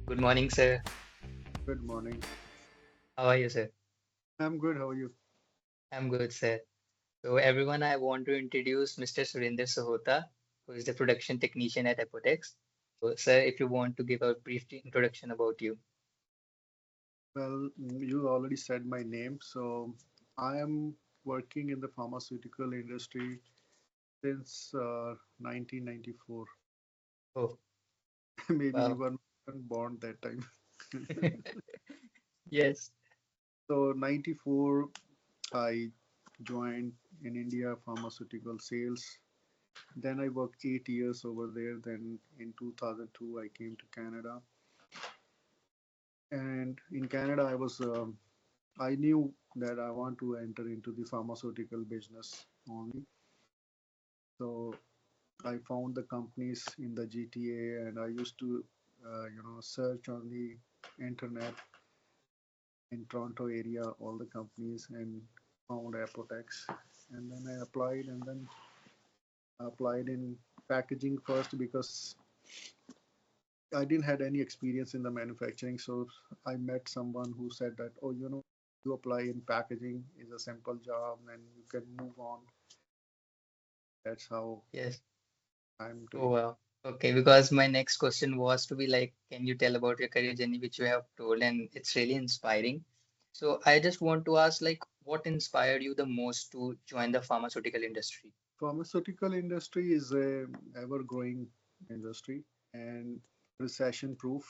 Good morning, sir. Good morning. How are you, sir? I'm good. How are you? I'm good, sir. So, everyone, I want to introduce Mr. Surinder Sahota, who is the production technician at Apotex. So, sir, if you want to give a brief introduction about you. Well, you already said my name. So, I am working in the pharmaceutical industry since 1994. Oh, Maybe you wow. were not born that time. Yes. So, 94, I joined in India pharmaceutical sales. Then I worked 8 years over there. Then in 2002, I came to Canada. And in Canada, I knew that I want to enter into the pharmaceutical business only. So I found the companies in the GTA, and I used to, search on the internet in Toronto area all the companies and found Apotex, and then I applied, and then applied in packaging first because I didn't had any experience in the manufacturing. So I met someone who said that, oh, you apply in packaging is a simple job, and you can move on. That's how Yes. I'm Oh, doing. wow. Okay, because my next question was to be like, can you tell about your career journey, which you have told, and it's really inspiring. So, I just want to ask, like, what inspired you the most to join the pharmaceutical industry? Pharmaceutical industry is a ever growing industry and recession proof.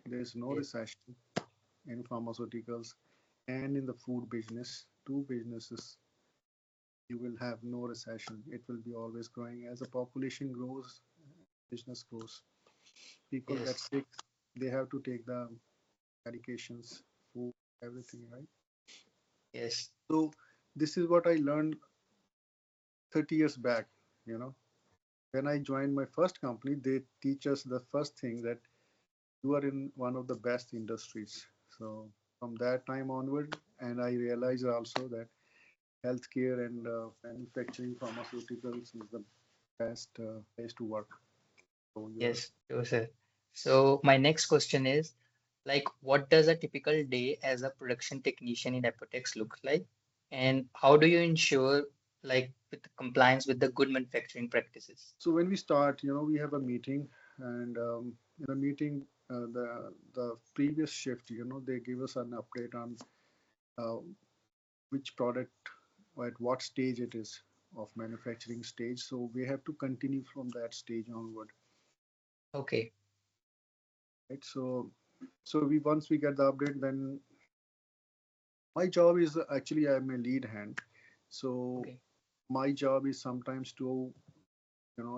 There is no Yes. recession in pharmaceuticals and in the food business. Two businesses, you will have no recession. It will be always growing. As the population grows, business grows. People get Yes. sick, they have to take the medications, food, everything, right? Yes. So this is what I learned 30 years back, you know. When I joined my first company, they teach us the first thing that you are in one of the best industries. So from that time onward, and I realized also that healthcare and manufacturing pharmaceuticals is the best place to work. So you're Yes, sure, sir. So my next question is, like, what does a typical day as a production technician in Apotex look like? And how do you ensure, like, with compliance with the good manufacturing practices? so when we start, we have a meeting, and in a meeting, the previous shift, they give us an update on uh, which product or at what stage it is of manufacturing stage. So we have to continue from that stage onward, Okay, right? So we once we get the update, then my job is actually I'm a lead hand. So okay, my job is sometimes to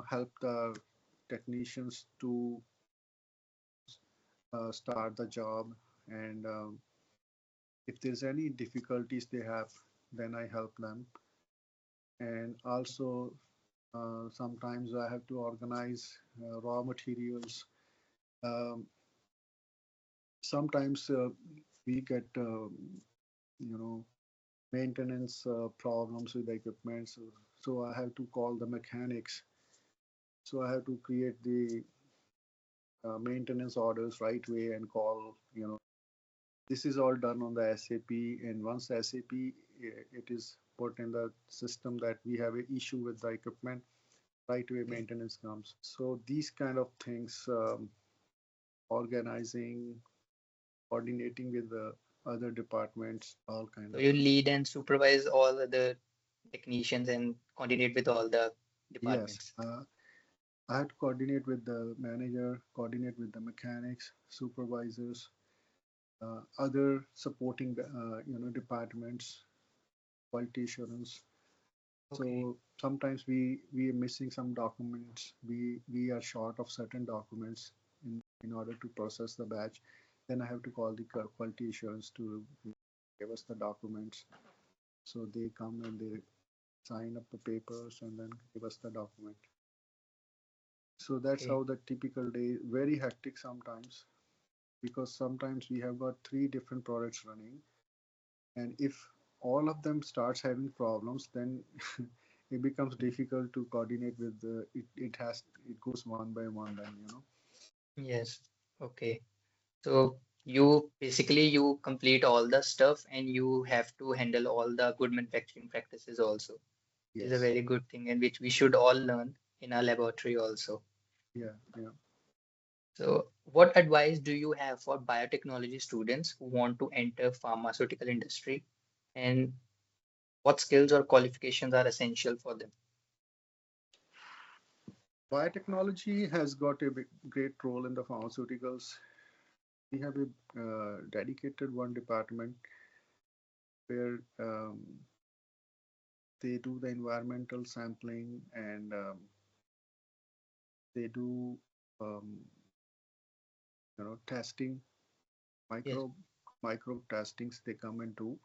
help the technicians to start the job, and if there's any difficulties they have, then I help them. And also sometimes I have to organize raw materials. Um, Sometimes we get you know maintenance problems with the equipment, so I have to call the mechanics. So I have to create the maintenance orders right way and call. This is all done on the SAP, and once SAP it is put in the system that we have an issue with the equipment, right away okay. maintenance comes. So these kind of things, organizing, coordinating with the other departments, all kind So of. you lead and supervise all the technicians and coordinate with all the Yes, departments. I had to coordinate with the manager, coordinate with the mechanics, supervisors, other supporting departments, quality assurance. Okay, So sometimes we are missing some documents. We are short of certain documents in order to process the batch. Then I have to call the quality assurance to give us the documents. So they come and they sign up the papers and then give us the document. So that's okay. how the typical day, very hectic sometimes, because sometimes we have got three different products running, and if all of them starts having problems, then it becomes difficult to coordinate with it goes one by one then. Yes, okay. So you complete all the stuff and you have to handle all the good manufacturing practices also, which is a Yes. very good thing and which we should all learn in our laboratory also. Yeah. Yeah. So what advice do you have for biotechnology students who want to enter pharmaceutical industry, and what skills or qualifications are essential for them? Biotechnology has got a great role in the pharmaceuticals. We have a dedicated one department where they do the environmental sampling and they do um, testing, Yes. micro micro testings they come and do.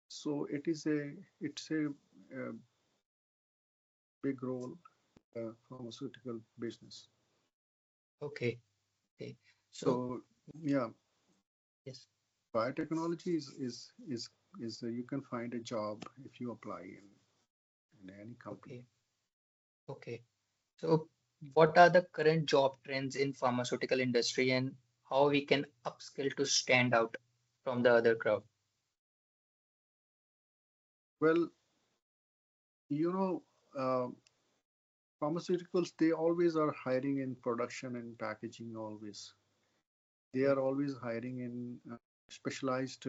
So it's a big role pharmaceutical business. Okay. Okay. So So yeah, yes. biotechnology is you can find a job if you apply in any company. Okay. Okay. So what are the current job trends in pharmaceutical industry and how we can upskill to stand out from the other crowd? Well, you know, uh, pharmaceuticals they always are hiring in production and packaging always. They Okay. are always hiring in specialized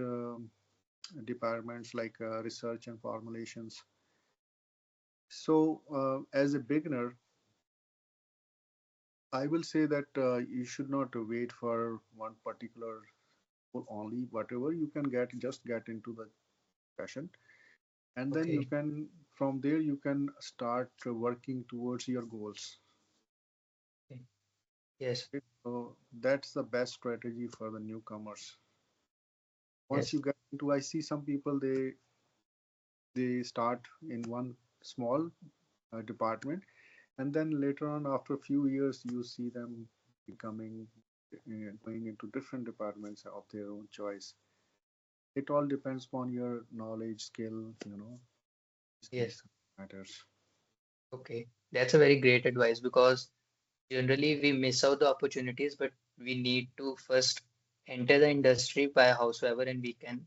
departments like research and formulations. So, as a beginner, I will say that you should not wait for one particular role only. Whatever you can get, just get into the passion, and then you Okay. can from there you can start working towards your goals. Okay. Yes. Okay? So that's the best strategy for the newcomers. Once Yes. you get into, I see some people they start in one small department, and then later on after a few years you see them becoming going into different departments of their own choice. It all depends upon your knowledge, skill, these Yes. things matters. Okay. That's a very great advice because generally we miss out the opportunities, but we need to first enter the industry by howsoever and we can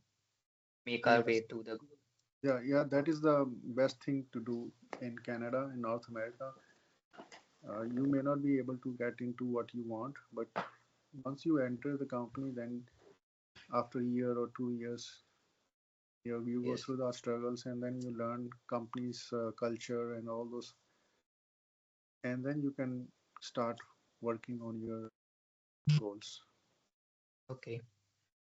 make our Yes. way to the goal. Yeah, yeah, that is the best thing to do in Canada, in North America. You may not be able to get into what you want, but once you enter the company, then after a year or 2 years, you go Yes. through the struggles and then you learn company's culture and all those, and then you can start working on your goals. Okay.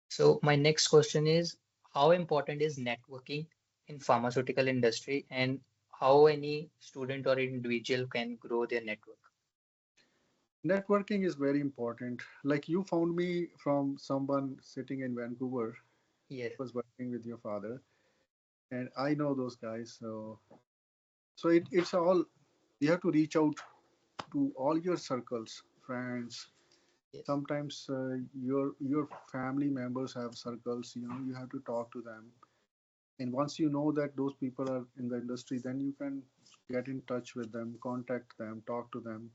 So my next question is, how important is networking in pharmaceutical industry and how any student or individual can grow their network? Networking is very important. Like you found me from someone sitting in Vancouver, Yes. was working with your father, and I know those guys. So it's all you have to reach out to all your circles, friends. Yes. Sometimes your family members have circles. You have to talk to them. And once you know that those people are in the industry, then you can get in touch with them, contact them, talk to them,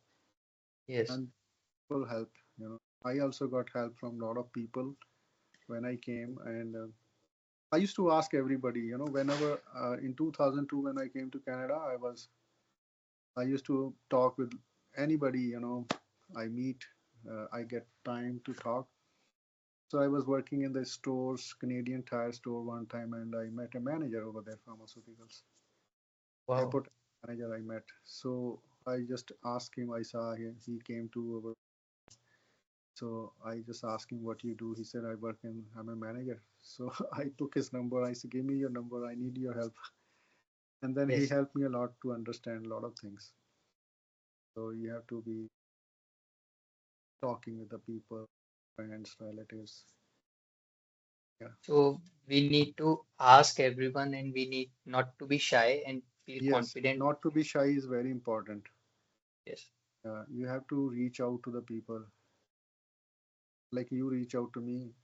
Yes. and will help. I also got help from a lot of people when I came, and I used to ask everybody. Whenever in 2002 when I came to Canada, I used to talk with anybody. I meet, I get time to talk. So I was working in the stores, Canadian Tire store one time, and I met a manager over there, pharmaceuticals. Wow. Airport manager I met. So I just asked him. I saw he came to our. So I just asked him what you do. He said I'm a manager. So I took his number. I said, give me your number. I need your help. And then he Yes. helped me a lot to understand a lot of things. So you have to be talking with the people, friends, relatives. Yeah. So we need to ask everyone and we need not to be shy and feel Yes. confident. Not to be shy is very important. Yes. You have to reach out to the people. Like you reach out to me.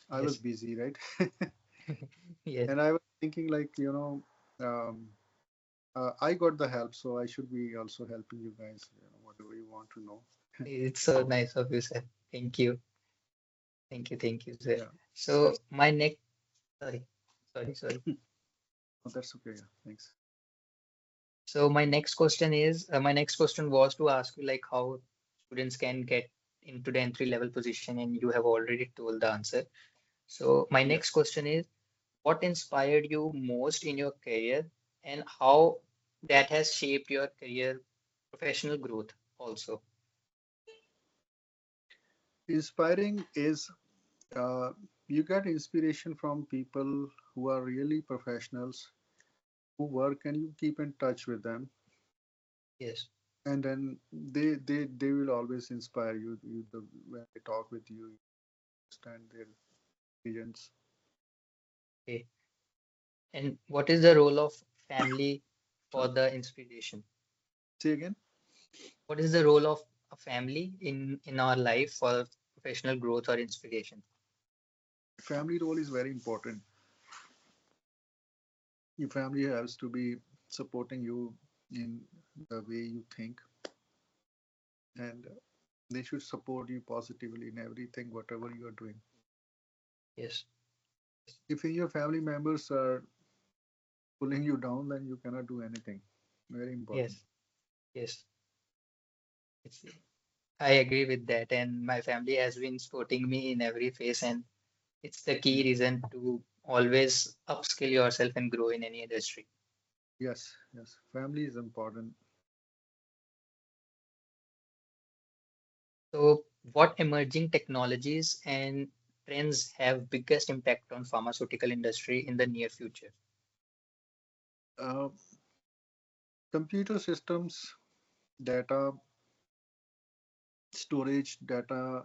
I was Yes. busy, right? Yes. And I was thinking like, I got the help, so I should be also helping you guys, whatever you want to know. It's so So nice of you, sir. Thank you. Thank you, sir. Yeah, So that's my next, sorry, sorry. oh, that's okay. Yeah, thanks. So my next question was to ask you like how students can get into the entry level position, and you have already told the answer. So my Yeah, next question is, what inspired you most in your career, and how that has shaped your career professional growth also? inspiring is uh, you get inspiration from people who are really professionals who work, and you keep in touch with them, Yes. and then they will always inspire you. When they talk with you understand their experience. Okay. And what is the role of family for Sorry, the inspiration? say again. What is the role of a family in our life for professional growth or inspiration? Family role is very important. Your family has to be supporting you in the way you think, and they should support you positively in everything, whatever you are doing. Yes. If your family members are pulling you down, then you cannot do anything. Very important. Yes. Yes. It's, I agree with that. And my family has been supporting me in every phase, and it's the key Yeah. reason to always upskill yourself and grow in any industry. Yes, yes. Family is important. So, what emerging technologies and trends have biggest impact on pharmaceutical industry in the near future? Uh, Computer systems, data storage, data,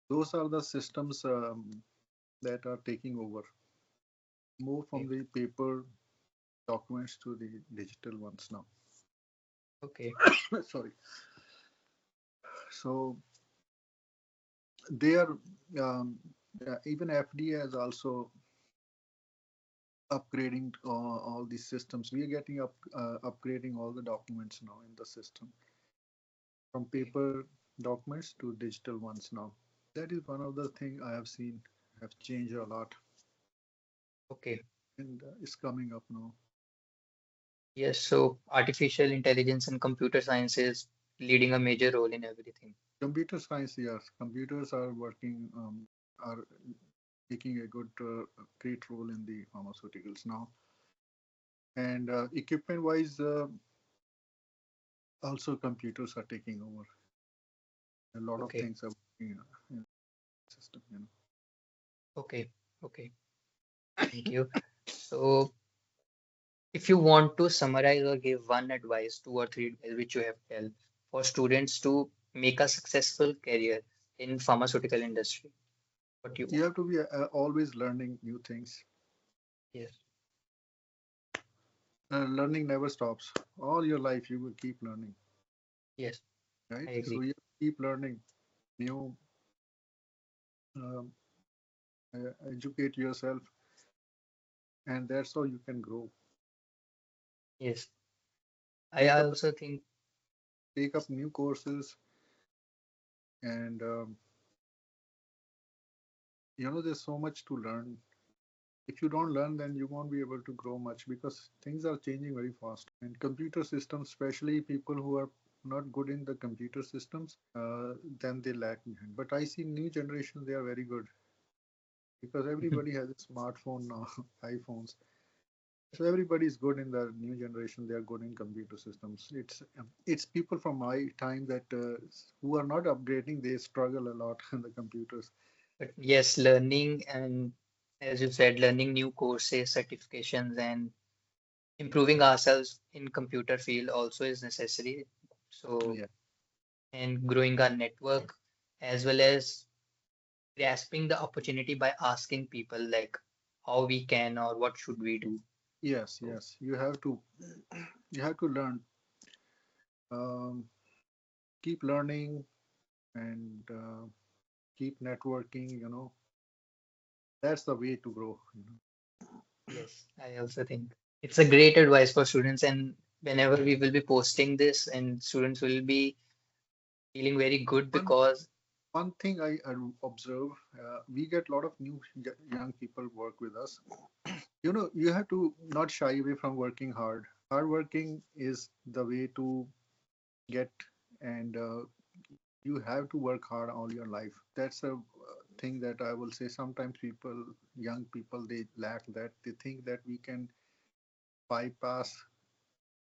those are the systems that are taking over. Move from Okay. the paper documents to the digital ones now. Okay. Sorry. So they are, yeah, even FDA is also upgrading all these systems. We are getting upgrading all the documents now in the system from Okay. paper documents to digital ones now. That is one of the things I have seen have changed a lot, Okay. and it's coming up now. Yes. So, artificial intelligence and computer science is leading a major role in everything. Computer science, yes, computers are working, are taking a great role in the pharmaceuticals now. And equipment wise, also computers are taking over. A lot of Okay. things are working in the system, Okay. Okay. Thank you. So, if you want to summarize or give one advice, two or three advice which you have held for students to make a successful career in pharmaceutical industry, what you You want? have to be always learning new things. Yes. Learning never stops. All your life, you will keep learning, Yes. right? I So agree. you keep learning new, um, educate yourself, and that's how you can grow. Yes. I Take up also think take up new courses, and there's so much to learn. If you don't learn, then you won't be able to grow much because things are changing very fast. And computer systems, especially people who are not good in the computer systems, then they lag behind. But I see new generation, they are very good because everybody has a smartphone now, iPhones. So everybody is good in the new generation. They are good in computer systems. It's people from my time that who are not upgrading. They struggle a lot in the computers. but yes, learning and as you said, learning new courses, certifications, and improving ourselves in computer field also is necessary. So, Yeah. and growing our network as well as grasping the opportunity by asking people like how we can or what should we do. Yes. So, Yes. You have to learn. Um, Keep learning and keep networking. That's the way to grow. yes, I also think it's a great advice for students. And whenever we will be posting this, and students will be feeling very good One because, one thing I observe, we get a lot of new young people work with us. You know, you have to not shy away from working hard. Hard working is the way to get, and you have to work hard all your life. That's a thing that I will say. Sometimes people, young people, they lack that. They think that we can bypass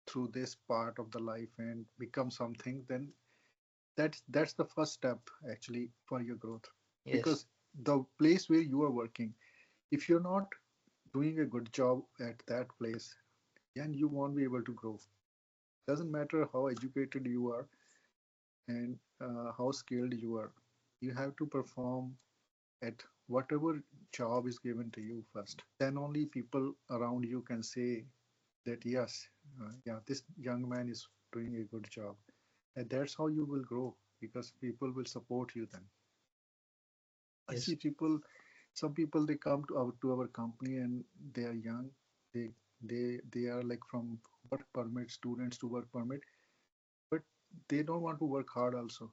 through this part of the life and become something. Then that's the first step actually for your growth, Yes, because the place where you are working, if you're not doing a good job at that place, then you won't be able to grow. Doesn't matter how educated you are and how skilled you are, you have to perform at whatever job is given to you first. Then only people around you can say that yes, yeah, this young man is doing a good job, and that's how you will grow, because people will support you then. I yes, see people, some people they come to our company and they are young. They they are like from work permit, students to work permit, but they don't want to work hard also.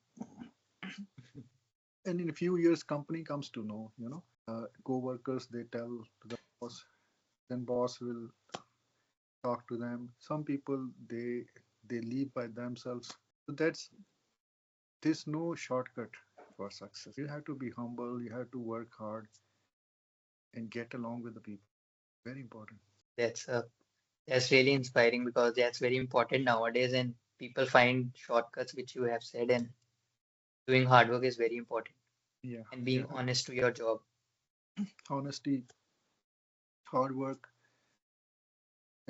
And in a few years, company comes to know, co-workers they tell to the boss, then boss will talk to them. Some people they leave by themselves. So that's there's no shortcut for success. You have to be humble. You have to work hard and get along with the people. Very important. that's that's really inspiring because that's very important nowadays, and people find shortcuts, which you have said, and doing hard work is very important, Yeah, and yeah. being honest to your job. Honesty, hard work,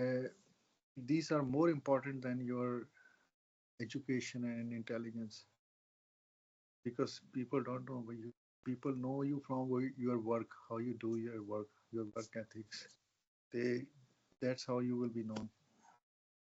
uh, these are more important than your education and intelligence, because people don't know you. People know you from your work, how you do your work ethics. They, that's how you will be known.